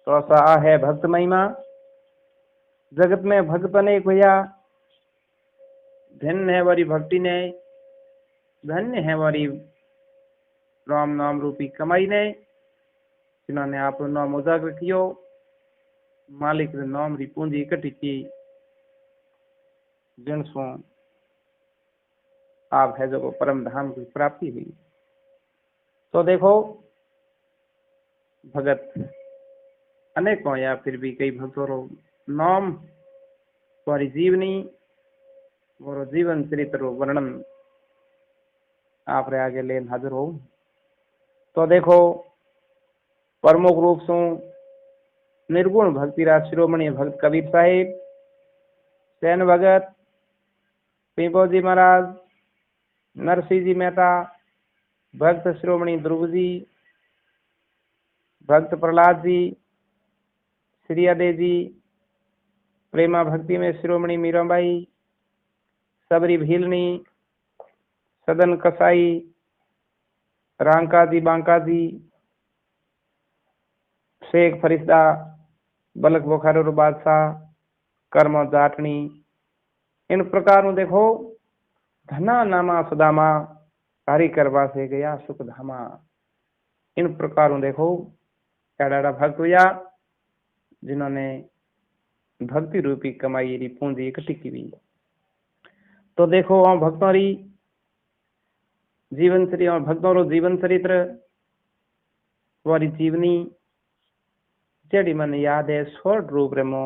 तो सा है भक्त महिमा। जगत में भक्त अनेक भैया, धन्य है वारी भक्ति ने, धन्य है वारी राम नाम रूपी कमाई ने, जिन्होंने आप नाम उजागर कियो, मालिक नाम री पूंजी इकट्ठी की, जिनसों आप है जो परम धाम की प्राप्ति हुई। तो देखो भगत अनेक हो या फिर भी कई भक्तों रो नाम तुम्हारी जीवनी और जीवन चरित्र वर्णन आप रे आगे लेन हाजिर हो। तो देखो प्रमुख रूप से निर्गुण भक्ति राज शिरोमणि भक्त कबीर साहिब, सैन भगत, पीपो जी महाराज, नरसिंह जी मेहता, भक्त शिरोमणि ध्रुव जी, भक्त प्रहलाद जी, श्री अदे जी, प्रेमा भक्ति में शिरोमणि मीराबाई, सबरी भीलनी, सदन कसाई, रांका जी बांका जी, शेख फरिश्ता, बलक बोखारो बादशाह, कर्म जाटनी, इन प्रकार देखो धना नामा सुदामा, हरि करवा से गया सुख धामा। इन प्रकार देखो एडाड़ा भक्त हुआ जिन्होंने भक्ति रूपी कमाई री पूंजी इकट्ठी की हुई। तो देखो वहां भक्तों री जीवन चरित्र और भक्तों रो जीवन चरित्र वारी जीवनी जेडी मन याद है शॉर्ट रूप रे मो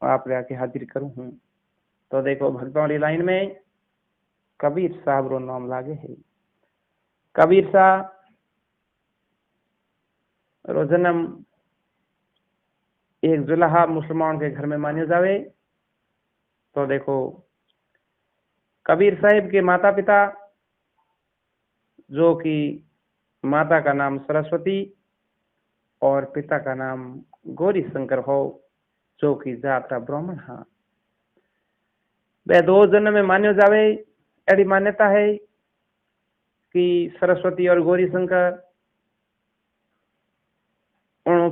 आप रे आके हाजिर करूं हूं। तो देखो भक्तों री लाइन में कबीर साहब रो नाम लागे है। कबीर साहब रो जन्म एक जुलाहा मुसलमान के घर में मान्यो जावे। तो देखो कबीर साहिब के माता पिता जो कि माता का नाम सरस्वती और पिता का नाम गौरी शंकर हो, जो कि जात ब्राह्मण हाँ। वे दो जन्म में मान्यो जावे। ऐसी मान्यता है कि सरस्वती और गौरी शंकर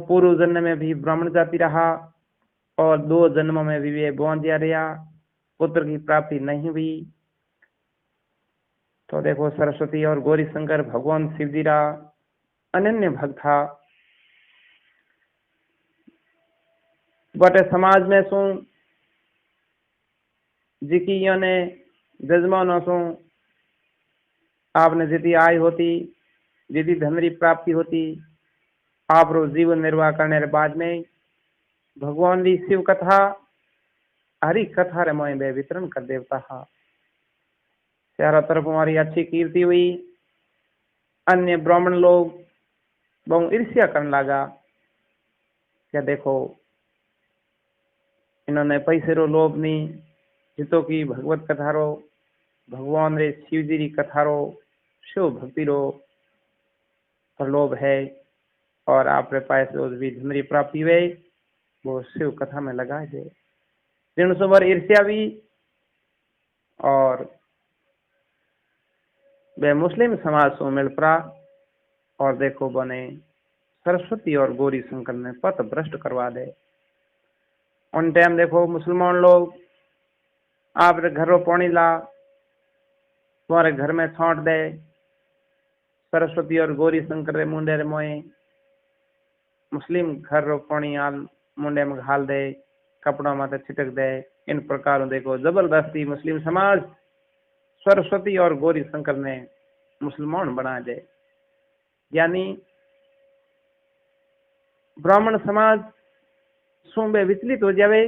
पूर्व जन्म में भी ब्राह्मण जाति रहा और दो जन्मों में भी वे बोंदिया रहा, पुत्र की प्राप्ति नहीं हुई। तो देखो सरस्वती और गौरी शंकर भगवान शिव जी का अनन्य भक्त था। बटे समाज में सु जिकी ने जजमानों सु आपने जितनी आय होती, जितनी धन प्राप्ति होती, आप रो जीवन निर्वाह करने के बाद में भगवान की शिव कथा हरि कथा रे मोए बे वितरण कर देवता हा। चारों तरफ हमारी अच्छी कीर्ति हुई। अन्य ब्राह्मण लोग बहुत ईर्ष्या करने लगा। क्या देखो इन्होंने पैसे रो लोभ नहीं, जितो की भगवत कथा रो भगवान रे शिव जी री कथा रो शिव भक्ति रो प्रलोभ है और आप रे पास भी धन प्राप्ति हुए वो शिव कथा में लगाए दे। दिन सुबर ईर्ष्या भी और वे मुस्लिम समाज से मिल पड़ा और देखो बने सरस्वती और गौरी शंकर ने पथ भ्रष्ट करवा दे। उन टाइम देखो मुसलमान लोग आप घर रो पानी ला तुम्हारे घर में छांट दे, सरस्वती और गौरी शंकर रे मुंडे रे मोए मुस्लिम घर रो पानी आल मुंडे में घाल दे, कपड़ा माथे छिटक दे। इन प्रकार देखो जबरदस्ती मुस्लिम समाज सरस्वती और गौरी शंकर ने मुसलमान बना दे। यानी ब्राह्मण समाज सुबह विचलित हो जावे,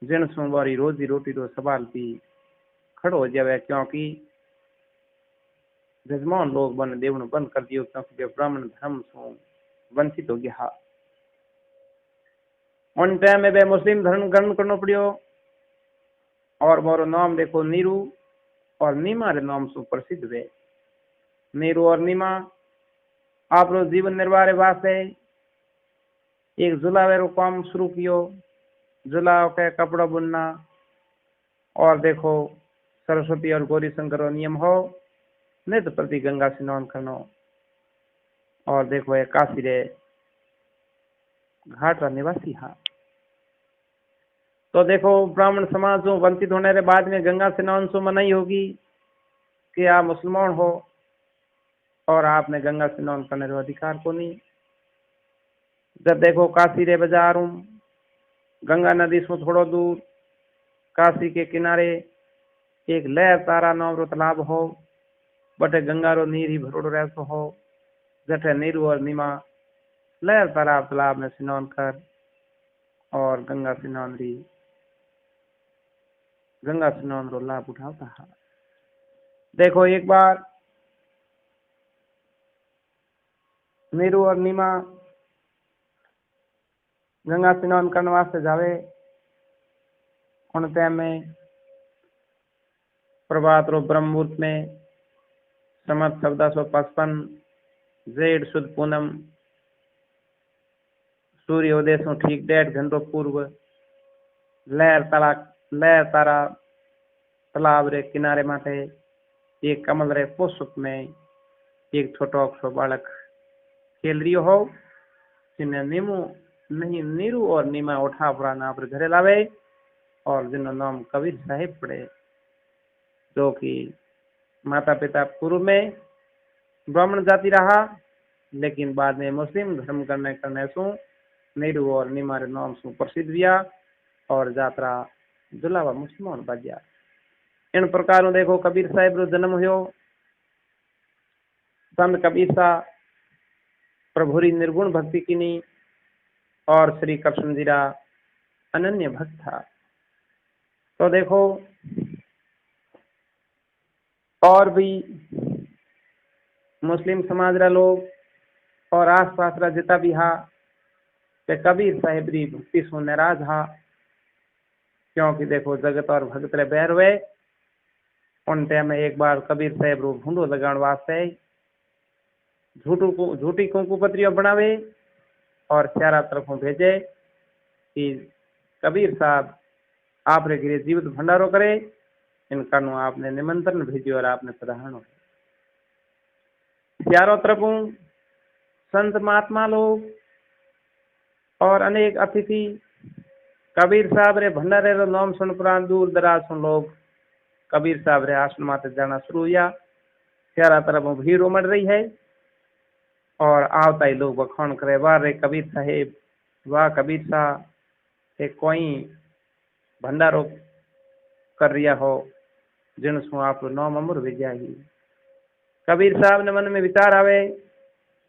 जिन सोमवारी रोजी रोटी रो सवाल भी खड़ो हो जावे, क्योंकि जजमान लोग बन देवन बंद कर दियो, क्योंकि ब्राह्मण धर्म से वंचित हो गया। उन टाइम में मुस्लिम धर्म ग्रहण करना पड़ियो और मोरो नाम देखो नीरू और नीमा रे नाम से प्रसिद्ध हुए। नीरू और नीमा आप रो जीवन निर्वाह रे वास्ते एक जुलावे रो काम शुरू कियो। जुलाव के कपड़ा बुनना और देखो सरस्वती और गौरी शंकर नियम हो नित्य प्रति गंगा स्नान करना और देखो एक काशी रे घाट रा निवासी हा। तो देखो ब्राह्मण समाज से वंचित होने के बाद में गंगा स्नान से मनाही होगी कि आप मुसलमान हो और आपने गंगा स्नान करने का अधिकार को नहीं। जब देखो काशी रे बाजार हूँ, गंगा नदी से थोड़ा दूर काशी के किनारे एक लहर तारा नाम रो तालाब हो, बटे गंगा रो नीर ही भरोड़ो रहतो हो, जठे नीरू और नीमा लहर तारा तालाब में स्नान कर और गंगा स्नान रो लाभ उठाता है। देखो एक बार नीरू और नीमा गंगा स्नान करने वास्ते जावे, उन टाइम में प्रभात रो ब्रह्म मुहूर्त में संवत 1455 जेठ शुद्ध पूनम सूर्योदय से ठीक 1.5 घंटो पूर्व लहर तारा तालाब रे किनारे माथे एक कमल रे पुष्प में एक छोटो सो बालक खेल रियो हो, जिन्हें नीरू और नीमा उठा पुराना आप घरे लावे और जिनका नाम कबीर साहिब पड़े, जो कि माता पिता पूर्व में ब्राह्मण जाति रहा, लेकिन बाद में मुस्लिम धर्म करने से नीरू और नीमा रे नाम से प्रसिद्ध हुआ और यात्रा जुलावा मुसलमान बजा। इन प्रकार देखो कबीर साहिब रो जन्म हुयो। संत कबीर सा प्रभुरी निर्गुण भक्ति कीनी और श्री कृष्ण जी रा अनन्य भक्त था। तो देखो और भी मुस्लिम समाज रा लोग और आस पास रा जिता भी हा ते कबीर साहिब री भक्ति सु नाराज हा, क्योंकि देखो जगत और भगत रे बैर हुए। उन टाइम में एक बार कबीर साहिब रो भूंडो लगाण वास्ते झूठी कुंकू पत्रियों बनावे और चारा तरफों भेजे कि कबीर साहब आप रे गिरे जीवित भंडारो करे, इनका नु आपने निमंत्रण भेजियो और आपने पधारणो। चारों तरफों संत महात्मा लोग और अनेक अतिथि कबीर साहब रे भंडारे रो नाम सुन पुरान दूर दराज सुन लोग कबीर साहब रे आश्रम माते जाना शुरू हुआ। चारों तरफों भीड़ उमड़ रही है और आवता ही लोग बखान करे, वाह रे कबीर साहेब, वाह कबीर साहब एक कोई भंडारो कर रिया हो जिनसु आप नाम अमर विजया ही। कबीर साहब ने मन में विचार आवे,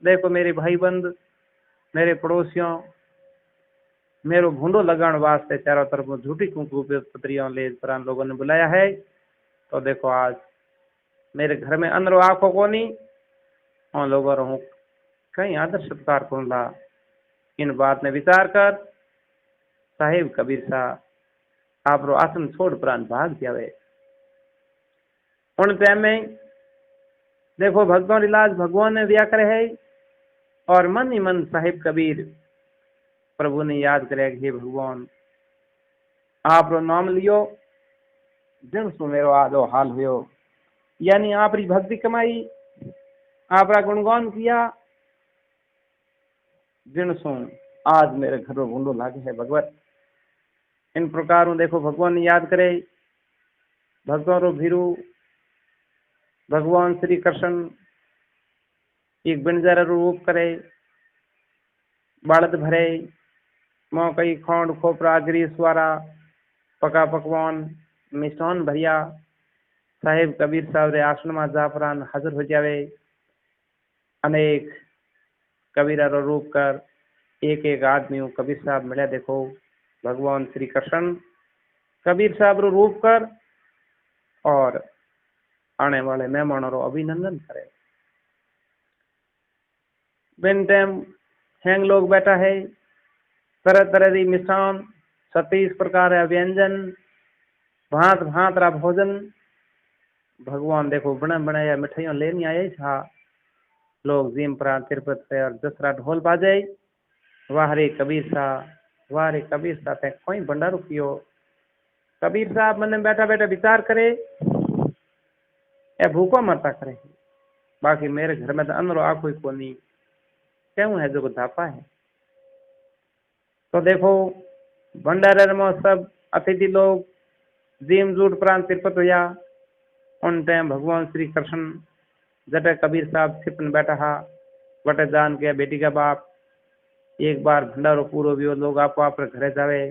देखो मेरे भाई बंद मेरे पड़ोसियों मेरो भूंडो लगाने वास्ते चारों तरफ झूठी कुंकू पत्रियों ले पुरान लोगों ने बुलाया है, तो देखो आज मेरे घर में अंदर आंखों को नहीं और लोगों रहूं कहीं आदर सत्कार कौन ला। इन बात में विचार कर साहिब कबीर साहब आप रो आसन छोड़ प्राण भाग जावे। उन टाइम में देखो भक्तों इलाज भगवान ने दिया करे है और मन ही मन साहिब कबीर प्रभु ने याद करे, हे भगवान आप रो नाम लियो जिन सु मेरो आदो हाल हुयो, यानी आप री भक्ति कमाई आप रा गुणगान किया जिन सु आज मेरे घर में भूंडो लागे है भगवत। इन प्रकार देखो भगवान ने याद करे, भक्तों रो भीरू भगवान श्री कृष्ण एक बिनजर रूप करे, बड़द भरे मौकई खोंड खोपरा गिरी स्वारा पका पकवान मिष्ठान भरिया साहिब कबीर साहब रे आश्रम जाफरान हाजिर हो जावे। अनेक कबीरा रो रूप कर एक एक आदमी कबीर साहब मिले। देखो भगवान श्री कृष्ण कबीर साहब रो रूप कर और आने वाले मेहमानों रो अभिनंदन करे। बिन टाइम हैंग लोग बैठा है, तरह तरह की मिष्ठान 37 प्रकार है व्यंजन भांत भांत रा भोजन भगवान देखो बना बनाया मिठाइयों लेनी आए था। लोग जिम पर तिरपत से और दसरा ढोल बाजे, वाह रे कबीर साहब वाह रे कबीर साहब ते कोई भंडारो कियो। कबीर साहब मन में बैठा बैठा विचार करे, ए भूखो मरता करे, बाकी मेरे घर में तो अंदर आखो को नहीं क्यों है जो धापा है। तो देखो भंडारे में सब अतिथि लोग जीम जूट प्रांत तिरपत हुआ। उन टाइम भगवान श्री कृष्ण जटे कबीर साहब छिपन बैठा हा बटे जान के बेटी का बाप एक बार भंडारो पूरो भी लोग आपो आप घरे जावे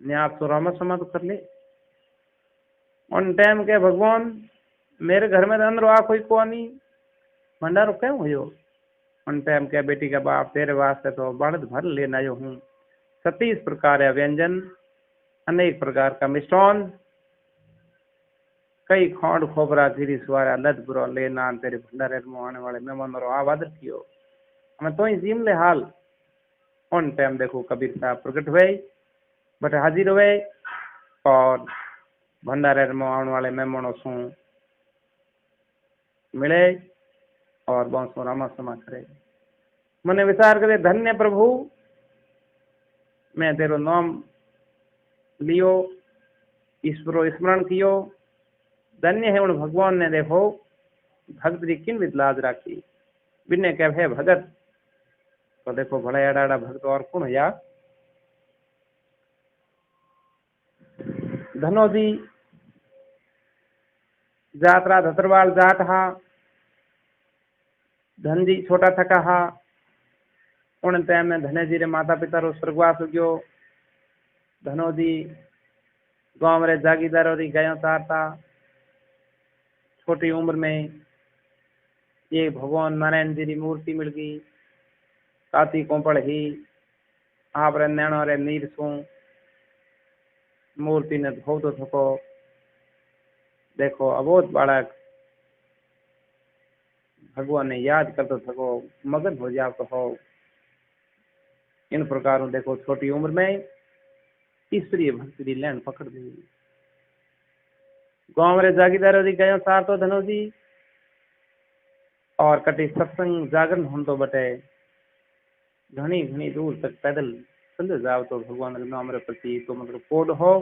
ने आप तो रामा समाध कर ले। उन टाइम के भगवान मेरे घर में अंदर आ कोई को नहीं भंडारो क्यों हुयो। उन टाइम के बेटी का बाप तेरे वास्ते तो बड़द भर लेना आयो हूँ 37 प्रकार है व्यंजन अनेक प्रकार का मिष्टान कई खोंड खोबरा धीरी सुवारा लद बुरो लेना तेरे भंडारे में आने वाले मेहमानों रो आवादर कियो हमें तो ही जिम ले हाल। उन टाइम देखो कबीर साहब प्रकट हुए बट हाजिर हुए और भंडारे में आने वाले मेहमानों से मिले और बांसो रामा समा करे। मैंने विचार करे धन्य प्रभु मैं तेरो नाम लियो ईश्वरो स्मरण कियो धन्य है उन भगवान ने देखो भक्त की किन विद लाज राखी बिन्ने कह है भगत। तो देखो भले एड़ा भक्त और कौन या धनोजी जात्रा धतरवाल जाट हा धनजी छोटा थका हा उन टाइम में धने जी रे माता पिता रो स्वर्गवास हो गयो। धनोजी गांव रे जागीदारों री गयो तारता छोटी उम्र में ये भगवान नारायण जी री मूर्ति मिल गई काती कोंपड़ ही आप रे नैनो रे नीर सू मूर्ति ने धो तो थको देखो अबोध बालक भगवान ने याद करते थको मगन हो जाओ तो हो। इन प्रकार देखो छोटी उम्र में तीसरी भक्ति की लैंड पकड़ दी। गांव रे जागीदार गयो सार तो धनोजी और कटी सत्संग जागरण हम तो बटे घनी घनी दूर तक पैदल चले जाओ तो भगवान रे नाम रे प्रति तो मतलब कोड हो।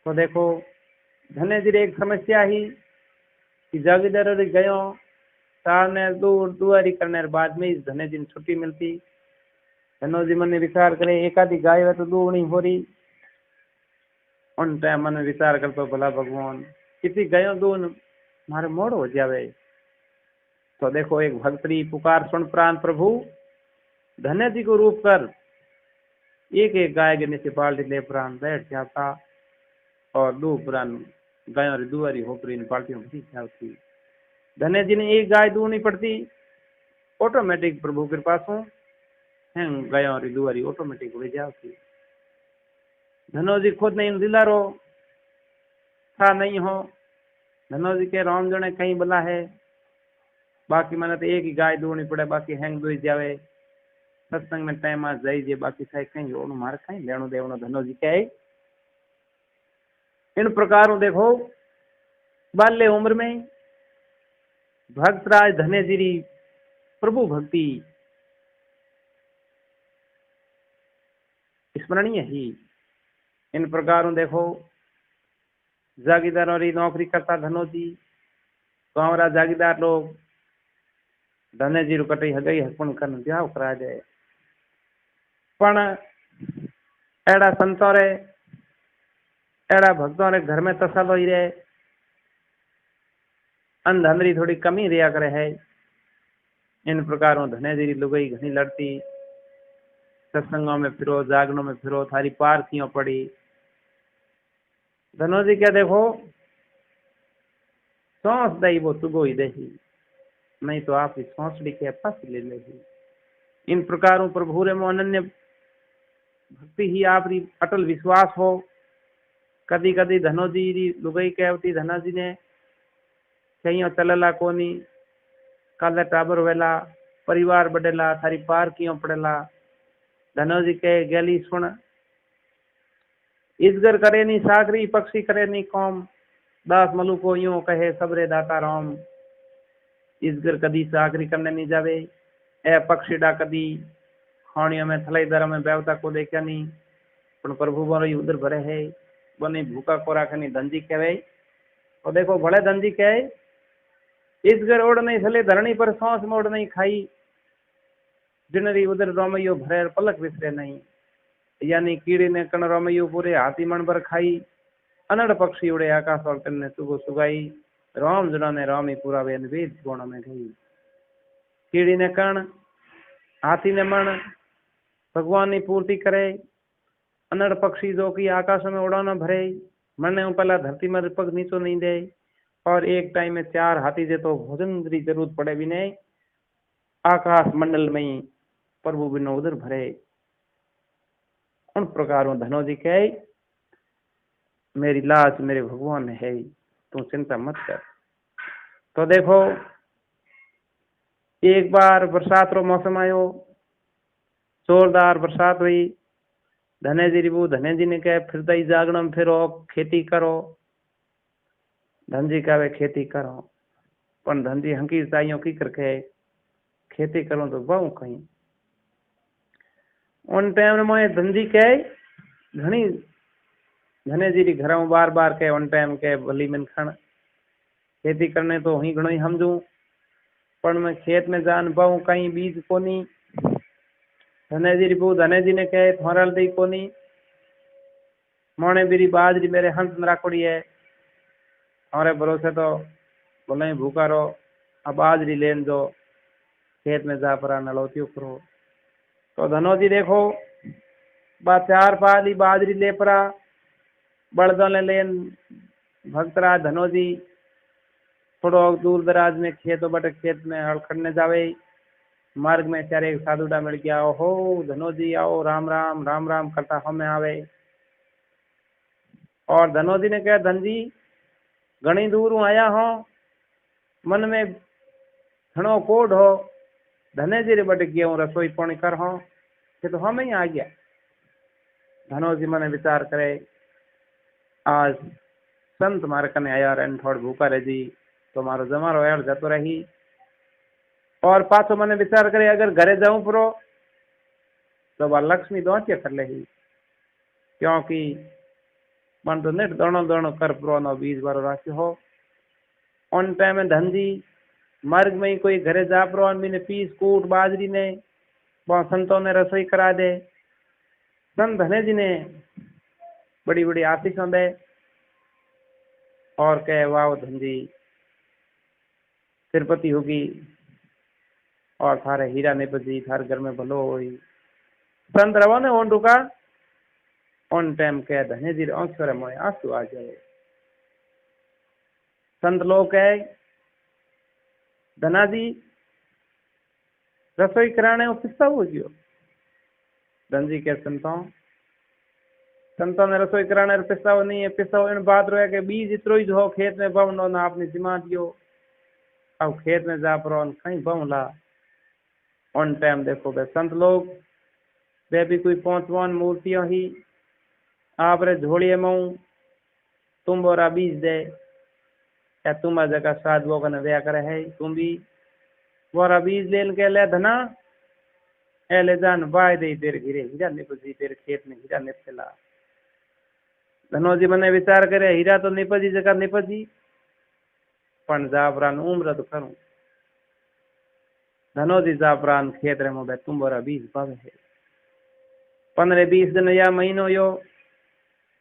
तो देखो धने जी एक समस्या ही कि जागीदार गयो सार ने दूर दुआरी करने बाद में इस धने जी छुट्टी मिलती। धनो जी मन विचार करे एक आधी गाय है तो दूर नहीं हो रही। उन टाइम मन विचार कर तो भला भगवान किसी गयो दून मारे मोड़ हो जावे। तो देखो एक भक्तरी पुकार सुन प्राण प्रभु धन्य जी को रूप कर एक एक गाय के नीचे बाल्टी ले प्राण बैठ जाता और दो प्राण गायों री दुआरी होपरी इन बाल्टियों भरी जाती। धन्य जी ने एक गाय दूर नहीं पड़ती ऑटोमेटिक प्रभु कृपा से हैं गायों री दुआरी ऑटोमेटिक हो जाती। धनोजी खुद नहीं दिलारो था नहीं हो धनोजी के राम जने कहीं बला है बाकी मैंने तो एक ही गाय दूरनी पड़े बाकी हैंग दुई जावे सत्संग में टाइम आ जाइए बाकी साहे कहीं ओनु मारे कहीं लेनो देवनो धनोजी के इन प्रकार देखो बाल्य उम्र में भक्तराज धन्य जी प्रभु भक्ति स्मरणीय ही। इन प्रकार देखो जागीदारों री नौकरी करता धनोजी गाँव रा जागीदार लोग धने जी कटे हगई हकपन कर ब्याह करा जाए पण एड़ा संतों रे एड़ा भक्तों रे घर में तसल ही रहे अन री थोड़ी कमी रिया करे है। इन प्रकारों धने जी लुगई घनी लड़ती सत्संगों में फिरो जागरणों में फिरो थारी पार क्यों पड़ी। धनोजी क्या देखो सांस दई वो सुगो ही दही नहीं तो आप सांसड़ी के फंस ले लेगी। इन प्रकारों प्रभु रे में अनन्य भक्ति ही आप री अटल विश्वास हो। कदी कदी धनोजी री लुगई कहती धनाजी ने कहीं चलला कोनी काले टाबर वेला परिवार बढ़ेला थारी पार क्यों पड़ेला। धनोजी के गैली सुन इसगर करे नी सागरी पक्षी करे नी कौम दास मलू को यूं कहे सबरे दाता राम। इसगर कदी सागरी करने नहीं जावे ए पक्षीडा कदी खाणियों में थलाई दर में बेवता को देखा नहीं पण प्रभु बोलो उधर भरे है बने भूखा कोरा खनी धनजी कहे। तो देखो भले धनजी कहे इस घर ओढ़ नहीं थले धरणी पर सांस मोड़ नहीं खाई डिनरी उधर रोमयो भरे पलक विसरे नहीं। यानी कीड़ी ने कण रोमयो पूरे हाथी मन पर खाई। अनड़ पक्षी उड़े आकाश और कन्ने सुगो सुगाई। राम जना ने रामी पूरा वेद वेद गुण में गई। कीड़ी ने कण हाथी ने मन भगवान की पूर्ति करे। अनड़ पक्षी जो कि आकाश में उड़ाना भरे मन पहला धरती में पग नीचो नहीं दे। और एक टाइम में 4 हाथी जे तो भोजन की जरूरत पड़े भी नहीं। आकाश मंडल में ही प्रभु बिनो उधर भरे। उन प्रकारों धनो जी कहे मेरी लाज मेरे भगवान है, तू चिंता मत कर। तो देखो एक बार बरसात रो मौसम आयो, जोरदार बरसात हुई। धने जी रिबू धने जी ने कहे फिर दई जागणम फिरो खेती करो। धन जी कहे खेती करो, पर धन जी हंकी चाहियो की करके खेती करो तो बहु कहीं। उन टाइम में धन जी कहे घनी धने जी घर बार बार कहे उन टाइम कहे भली मन खण खेती करने तो ही घणो ही समझू, पर मैं खेत में जान पाऊँ कहीं बीज कोनी। धने जी रिबू धने जी ने कहे थोरल दी कोनी, मोने बिरी बाजरी मेरे हंस में राखोड़ी है। हमारे भरोसे तो बोले ही भूखा रहो, अब बाजरी लेन जो खेत में जा परा नलौती करो। तो धनो जी देखो बा 4 पाली बाजरी ले परा बड़दों ले लेन भक्तराज धनो जी थोड़ो दूर दराज में खेतों बटे खेत में हल खड़ने जावे। मार्ग में चारे एक साधुडा मिल गया, ओहो धनो जी आओ राम राम राम राम करता हमें आवे। और धनो जी ने कहा धन जी घनी दूर आया हो, मन में घणो कोड हो, धने जी रे बट गया रसोई पानी कर हो कि तो हम ही आ गया। धनो जी मने विचार करे आज संत मारे कने आया रन थोड़ भूखा रह जी तो मारो जमारो यार जातो रही। और पाछो मने विचार करे अगर घरे जाऊं परो तो वह लक्ष्मी दोचे कर ले ही, क्योंकि मन तो नेट दोनों दोनों कर प्रो नो बीज बारो राखी हो। उन टाइम में धन जी मार्ग में ही कोई घरे जा प्रो मैंने पीस कूट बाजरी ने बहुत संतों ने रसोई करा दे। संत धने जी ने बड़ी बड़ी आशीषों दे और कहे वाह धन जी तिरुपति होगी और थारे हीरा निपजी थारे घर में भलो होई। संत रवो ने ओन रुका उन टाइम कह धने जी आंखों में आंसू आ जाए। संत लोग कहे धना जी रसोई कराने वो किस्सा हो गयो। धन जी के संतों ने रसोई कराने पिस्सा नहीं है, पिस्सा इन बात रहे कि बीज इतरो ही हो खेत में बवनो ना आपने जिमा दियो। अब खेत में जा पर कहीं बवला। उन टाइम देखो बे संत लोग वे भी कोई 5 मूर्तियों ही आप रे झोड़िए मऊ तुम बोरा बीज दे या तुम जगह साधुओं का व्या करे है तुम भी बोरा बीज लेन के ले धना ए ले जान बाय दे तेरे घिरे हीरा निपजी तेरे खेत में हीरा निपला। धनो जी मने विचार करे हीरा तो निपजी जगह निपजी पण जापरान उम्र तो करूं। धनो जी जापरान खेत रे मोबे तुम बोरा बीज पावे है। 15-20 दिन या महीनो यो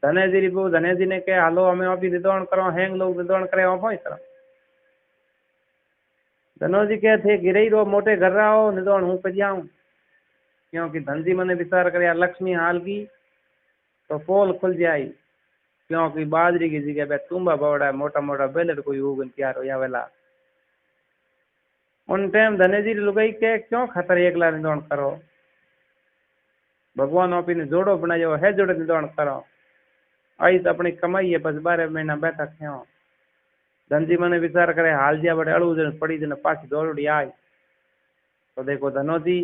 धने जी रिबू धने जी ने के हालो हमें अभी निदोण करो हैंग लोग निदोण करे हो इस तरह। धनो जी के थे गिरे रो मोटे घर रहो निदोण हूं पे जाऊं, क्योंकि धन जी मने विचार कर लक्ष्मी हाल की तो पोल खुल जाई, क्योंकि बाजरी की जगह पे तुम्बा बवड़ा मोटा मोटा बेलर कोई उगन तैयार हो जावेला। उन टाइम धने जी लुगाई के क्यों खतर एकला निदोण करो, भगवान अपनी ने जोड़ो बनायो है जोड़े निदोण करो आई तो अपनी कमाई है बस 12 महीना बैठा क्यों। धन जी मने विचार करे हाल जिया बड़े अड़ू जन पड़ी जन पाछी दौड़ी आई। तो देखो धनो जी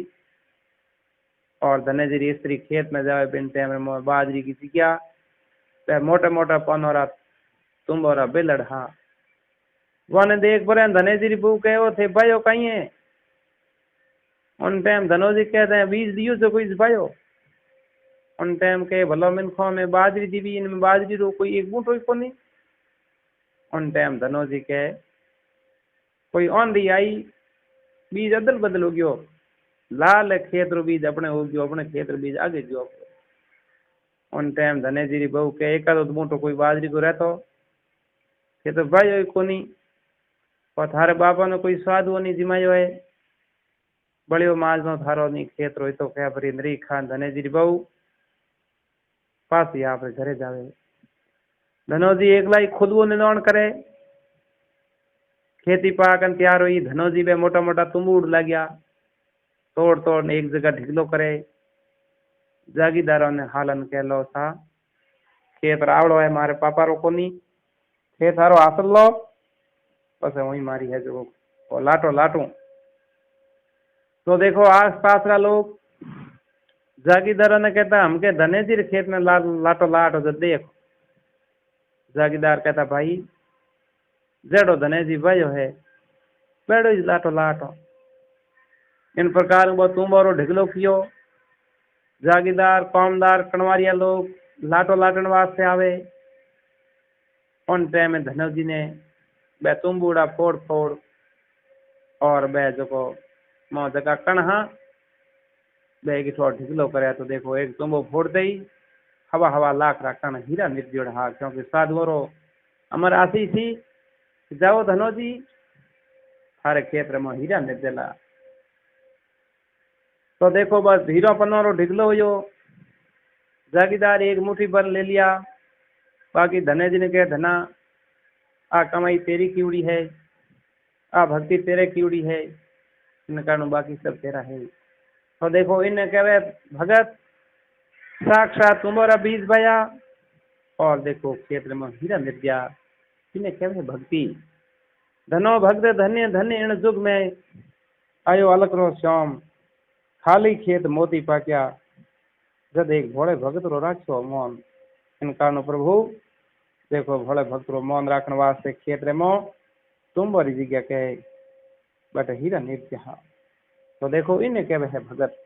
और धने जी स्त्री खेत में जावे बिन टाइम में बाजरी की जगह मोटा मोटा पनोरा तुम्बोरा बेलड़ हाँ वन देख पर धने जी बू कहो थे भाइयों कहीं है। उन टाइम धनो जी कहते हैं बीज दियो जो कोई भाइयों। उन टाइम के भलो मिनखों में बाजरी दी इनमें बाजरी रो कोई एक बूट को नहीं। उन टाइम धनो जी के कोई आंधी आई बीज अदल बदल हो गयो लाल खेत रो बीज अपने हो गयो, अपने खेत रो बीज आगे गयो। उन टाइम धनेजी री बहू के एकादो मोटो कोई बाजरी को रहतो के तो भाई कोनी, और थारे बापा ने कोई स्वाद वो नहीं जिमायो है, बड़ियो माज नो थारो नी खेत रो तो क्या भरी नरी खान धनेजी री बहू पास यहाँ पे घरे जावे। धनोजी एकला ही खुद वो निदौन करे, खेती पाकन तैयार हुई, धनोजी बे मोटा मोटा तुंबूड़ लग गया, तोड़ तोड़ एक जगह ढिगलो करे। जागीदारों ने हालन कह लो सा खेत रावड़ो है मारे पापा रो कोनी, खेत हारो हासिल लो बस वही मारी है जो वो लाटो लाटू। तो देखो आस पास का लोग जागीदारों ने कहता हमके धनेजी रे खेत में लाटो लाट हो देख। जागीदार कहता भाई जेड़ो धनेजी भयो है बेड़ो ही लाटो लाटो। इन प्रकार वो तुम्बारो ढिगलो कियो। जागीदार कौमदार कणवारिया लोग लाटो लाटन वास्ते आवे। उन टाइम में धनोजी ने बे तुम्बूड़ा फोड़ फोड़ और बे जो मो जगह कणहा बे की थोड़ा ढिगलो करे। तो देखो एक तुम्बो फोड़ते ही हवा हवा लाख रा कण हीरा निर्जोड़ हा, क्योंकि साधुरो अमर आशी थी जाओ धनोजी थारे खेत में हीरा निर्जला। तो देखो बस हीरो पन्नो ढिगलो हुयो। जागीदार एक मुट्ठी भर ले लिया, बाकी धनेजी ने कहा धना आ कमाई तेरी कीड़ी है, आ भक्ति तेरे कीड़ी है, इन कारण बाकी सब तेरा है। तो देखो इन कहे भगत साक्षात तुम्हारा बीज भया और देखो क्षेत्र में हीरा मिल गया। इन्हें कहे भक्ति। धनो भक्त धन्य धन्य इन जुग में आयो अलग रो श्याम, खाली खेत मोती पाक्या जद एक भोले भगत रो राखो मौन। इन कारण प्रभु देखो भोले भक्त रो मौन राखने वास्ते खेत में तुम बड़ी जगह कहे बट हीरा निर्त्या। तो देखो इन्हें कहे है भगत।